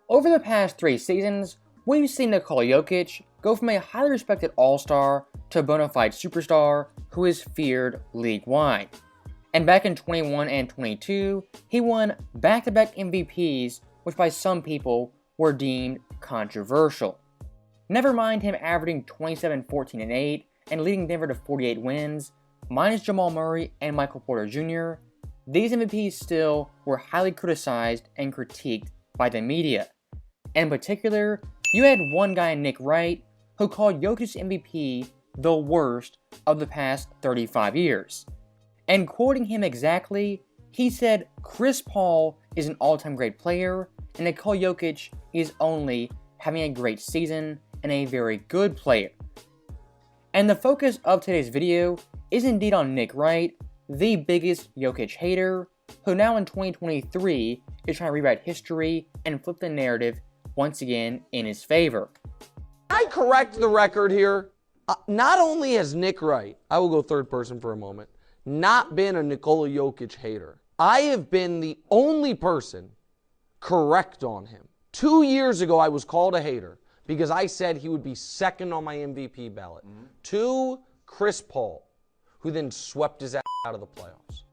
Over the past 3 seasons, we've seen Nikola Jokic go from a highly respected all-star to a bona fide superstar who is feared league-wide. And back in 21 and 22, he won back-to-back MVPs, which by some people were deemed controversial. Never mind him averaging 27, 14, and 8 and leading Denver to 48 wins, minus Jamal Murray and Michael Porter Jr., these MVPs still were highly criticized and critiqued by the media. In particular, you had one guy, Nick Wright, who called Jokic's MVP the worst of the past 35 years. And quoting him exactly, he said Chris Paul is an all-time great player, and Nikola Jokic is only having a great season and a very good player. And the focus of today's video is indeed on Nick Wright, the biggest Jokic hater, who now in 2023 is trying to rewrite history and flip the narrative once again in his favor. I correct the record here. Not only has Nick Wright, I will go third person for a moment, not been a Nikola Jokic hater, I have been the only person correct on him. 2 years ago, I was called a hater because I said he would be second on my MVP ballot to Chris Paul, who then swept his ass out of the playoffs.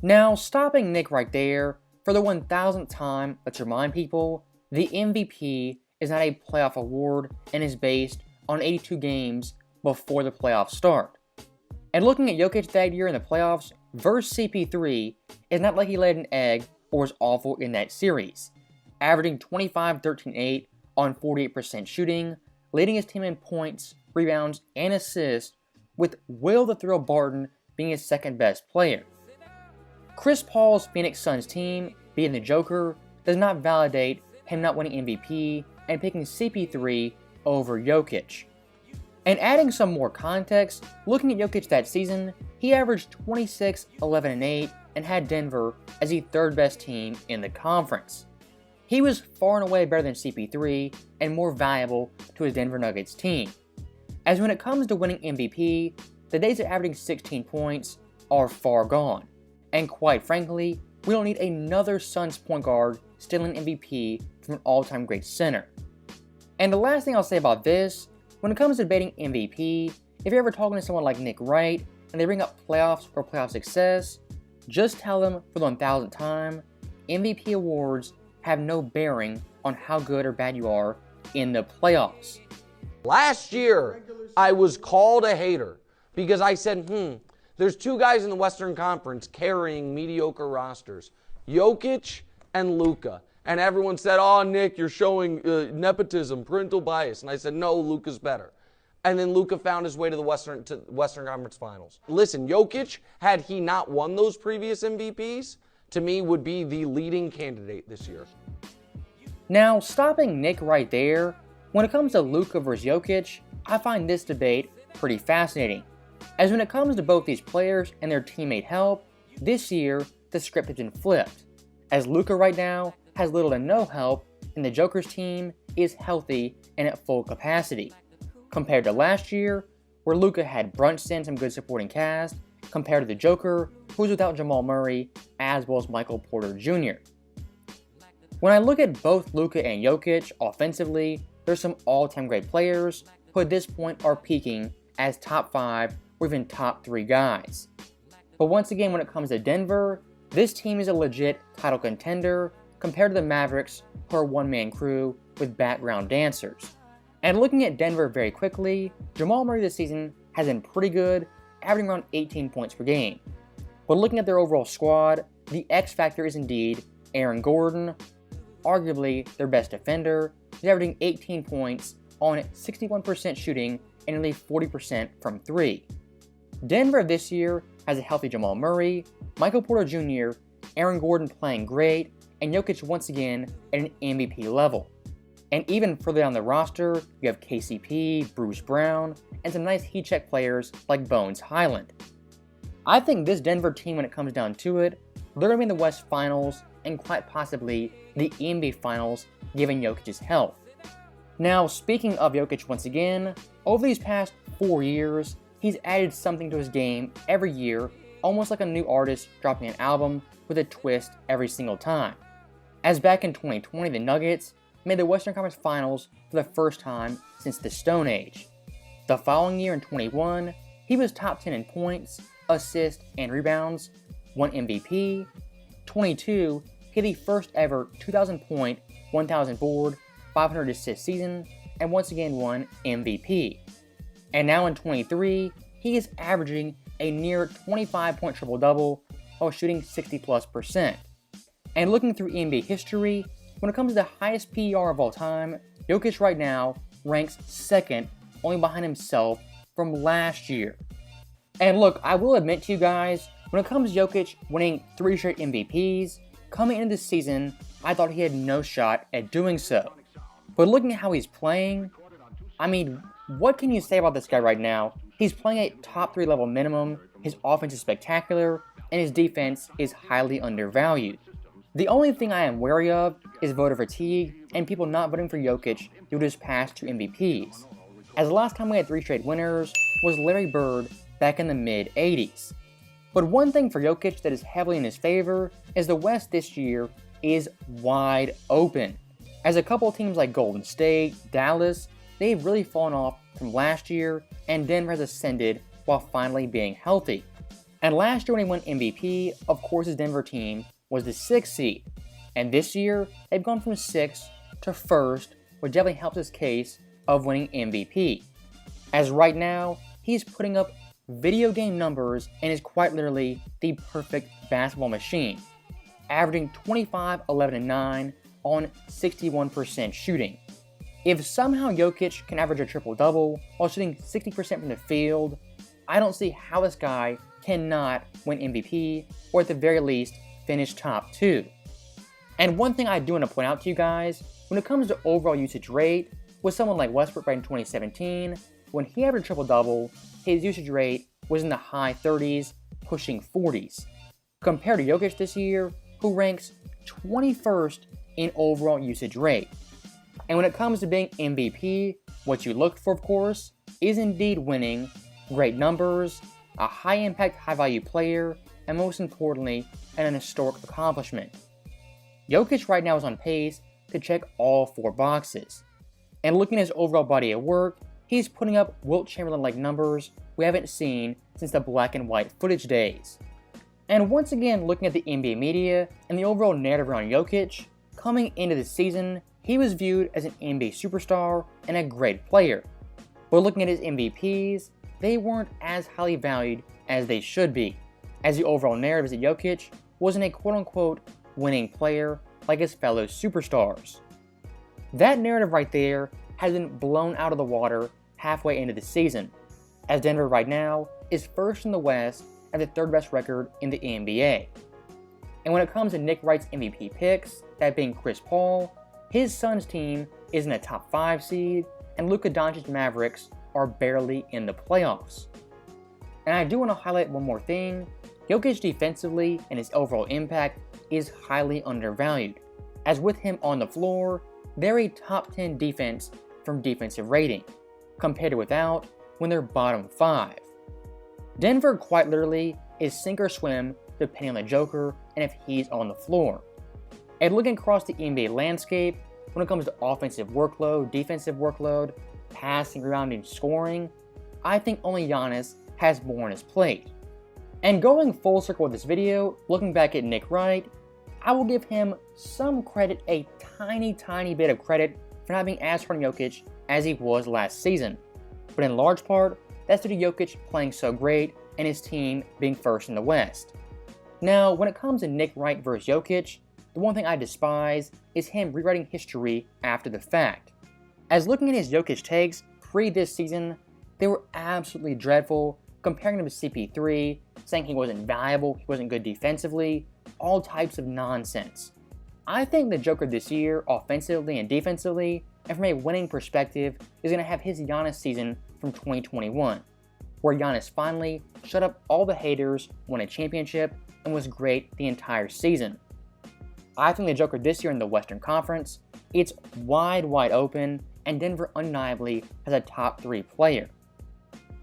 Now, stopping Nick right there, for the 1000th time, let's remind people, the MVP is not a playoff award and is based on 82 games before the playoffs start. And looking at Jokic that year in the playoffs versus CP3, it's not like he laid an egg or was awful in that series, averaging 25, 13, 8 on 48% shooting, leading his team in points, rebounds, and assists, with Will the Thrill Barton being his second best player. Chris Paul's Phoenix Suns team, being the Joker, does not validate him not winning MVP and picking CP3 over Jokic. And adding some more context, looking at Jokic that season, he averaged 26, 11, and 8 and had Denver as the third best team in the conference. He was far and away better than CP3 and more valuable to his Denver Nuggets team. As when it comes to winning MVP, the days of averaging 16 points are far gone. And quite frankly, we don't need another Suns point guard stealing MVP from an all-time great center. And the last thing I'll say about this, when it comes to debating MVP, if you're ever talking to someone like Nick Wright and they bring up playoffs or playoff success, just tell them for the 1000th time, MVP awards have no bearing on how good or bad you are in the playoffs. Last year, I was called a hater because I said, there's two guys in the Western Conference carrying mediocre rosters, Jokic and Luka. And everyone said, oh, Nick, you're showing nepotism, parental bias. And I said, no, Luka's better. And then Luka found his way to the Western Conference Finals. Listen, Jokic, had he not won those previous MVPs, to me would be the leading candidate this year. Now, stopping Nick right there, when it comes to Luka versus Jokic, I find this debate pretty fascinating. As when it comes to both these players and their teammate help, this year the script has been flipped. As Luka right now has little to no help, and the Joker's team is healthy and at full capacity. Compared to last year, where Luka had Brunson and some good supporting cast, compared to the Joker, who's without Jamal Murray, as well as Michael Porter Jr. When I look at both Luka and Jokic offensively, there's some all-time great players who at this point are peaking as top 5 or even top 3 guys. But once again, when it comes to Denver, this team is a legit title contender compared to the Mavericks, who are a one-man crew with background dancers. And looking at Denver very quickly, Jamal Murray this season has been pretty good, averaging around 18 points per game. But looking at their overall squad, the X factor is indeed Aaron Gordon, arguably their best defender. He's averaging 18 points on 61% shooting and nearly 40% from 3. Denver this year has a healthy Jamal Murray, Michael Porter Jr., Aaron Gordon playing great, and Jokic once again at an MVP level. And even further down the roster, you have KCP, Bruce Brown, and some nice heat check players like Bones Highland. I think this Denver team, when it comes down to it, they're going to be in the West Finals and quite possibly the NBA Finals given Jokic's health. Now, speaking of Jokic once again, over these past 4 years, he's added something to his game every year, almost like a new artist dropping an album with a twist every single time. as back in 2020 the Nuggets made the Western Conference Finals for the first time since the Stone Age. The following year in 21, he was top 10 in points, assists, and rebounds, won MVP. 22, he had the first ever 2,000 point, 1,000 board, 500 assist season, and once again won MVP. And now in 23, he is averaging a near 25-point triple-double while shooting 60+%. And looking through NBA history, when it comes to the highest PER of all time, Jokic right now ranks second, only behind himself from last year. And look, I will admit to you guys, when it comes to Jokic winning 3 straight MVPs, coming into this season, I thought he had no shot at doing so. But looking at how he's playing, I mean, what can you say about this guy right now? He's playing at top 3 level minimum, his offense is spectacular, and his defense is highly undervalued. The only thing I am wary of is voter fatigue and people not voting for Jokic due to his past 2 MVPs, as the last time we had 3 straight winners was Larry Bird back in the mid-80s. But one thing for Jokic that is heavily in his favor is the West this year is wide open, as a couple teams like Golden State, Dallas, they've really fallen off from last year, and Denver has ascended while finally being healthy. And last year when he won MVP, of course his Denver team was the 6th seed, and this year they've gone from 6th to 1st, which definitely helps his case of winning MVP. As right now, he's putting up video game numbers and is quite literally the perfect basketball machine, averaging 25, 11, and 9 on 61% shooting. If somehow Jokic can average a triple-double while shooting 60% from the field, I don't see how this guy cannot win MVP, or at the very least, finish top 2. And one thing I do want to point out to you guys, when it comes to overall usage rate, with someone like Westbrook back in 2017, when he averaged triple-double, his usage rate was in the high 30s, pushing 40s, compared to Jokic this year, who ranks 21st in overall usage rate. And when it comes to being MVP, what you look for, of course, is indeed winning, great numbers, a high-impact, high-value player, and most importantly, an historic accomplishment. Jokic right now is on pace to check all 4 boxes. And looking at his overall body of work, he's putting up Wilt Chamberlain-like numbers we haven't seen since the black and white footage days. And once again, looking at the NBA media and the overall narrative around Jokic, coming into the season, he was viewed as an NBA superstar and a great player. But looking at his MVPs, they weren't as highly valued as they should be, as the overall narrative is that Jokic wasn't a quote-unquote winning player like his fellow superstars. That narrative right there has been blown out of the water halfway into the season, as Denver right now is first in the West at the 3rd best record in the NBA. And when it comes to Nick Wright's MVP picks, that being Chris Paul, his Suns team is in a top 5 seed, and Luka Doncic's Mavericks are barely in the playoffs. And I do want to highlight one more thing. Jokic defensively and his overall impact is highly undervalued, as with him on the floor, they're a top 10 defense from defensive rating, compared to without when they're bottom 5. Denver quite literally is sink or swim depending on the Joker and if he's on the floor. And looking across the NBA landscape, when it comes to offensive workload, defensive workload, passing, rebounding, scoring, I think only Giannis has more on his plate. And going full circle with this video, looking back at Nick Wright, I will give him some credit, a tiny bit of credit, for not being as hard on Jokic as he was last season. But in large part, that's due to Jokic playing so great and his team being first in the West. Now, when it comes to Nick Wright versus Jokic, the one thing I despise is him rewriting history after the fact. As looking at his Jokic takes pre this season, they were absolutely dreadful, comparing him to CP3, saying he wasn't valuable, he wasn't good defensively, all types of nonsense. I think the Joker this year, offensively and defensively, and from a winning perspective, is going to have his Giannis season from 2021, where Giannis finally shut up all the haters, won a championship, and was great the entire season. I think the Joker this year in the Western Conference, it's wide open, and Denver undeniably has a top 3 player.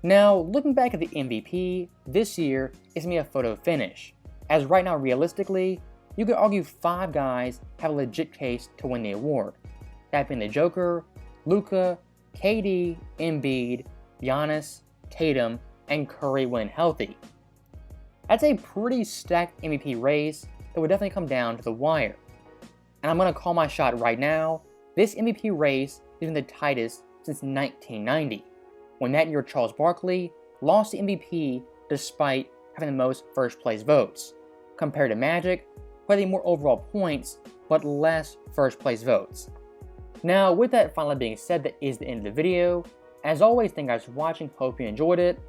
Now, looking back at the MVP, this year is going to be a photo finish, as right now realistically, you could argue 5 guys have a legit case to win the award. That being the Joker, Luka, KD, Embiid, Giannis, Tatum, and Curry when healthy. That's a pretty stacked MVP race that would definitely come down to the wire. And I'm going to call my shot right now. This MVP race has been the tightest since 1990, when that year Charles Barkley lost the MVP despite having the most first place votes, compared to Magic, who had more overall points but less first place votes. Now, with that finally being said, that is the end of the video. As always, thank you guys for watching, hope you enjoyed it.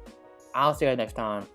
I'll see you guys next time.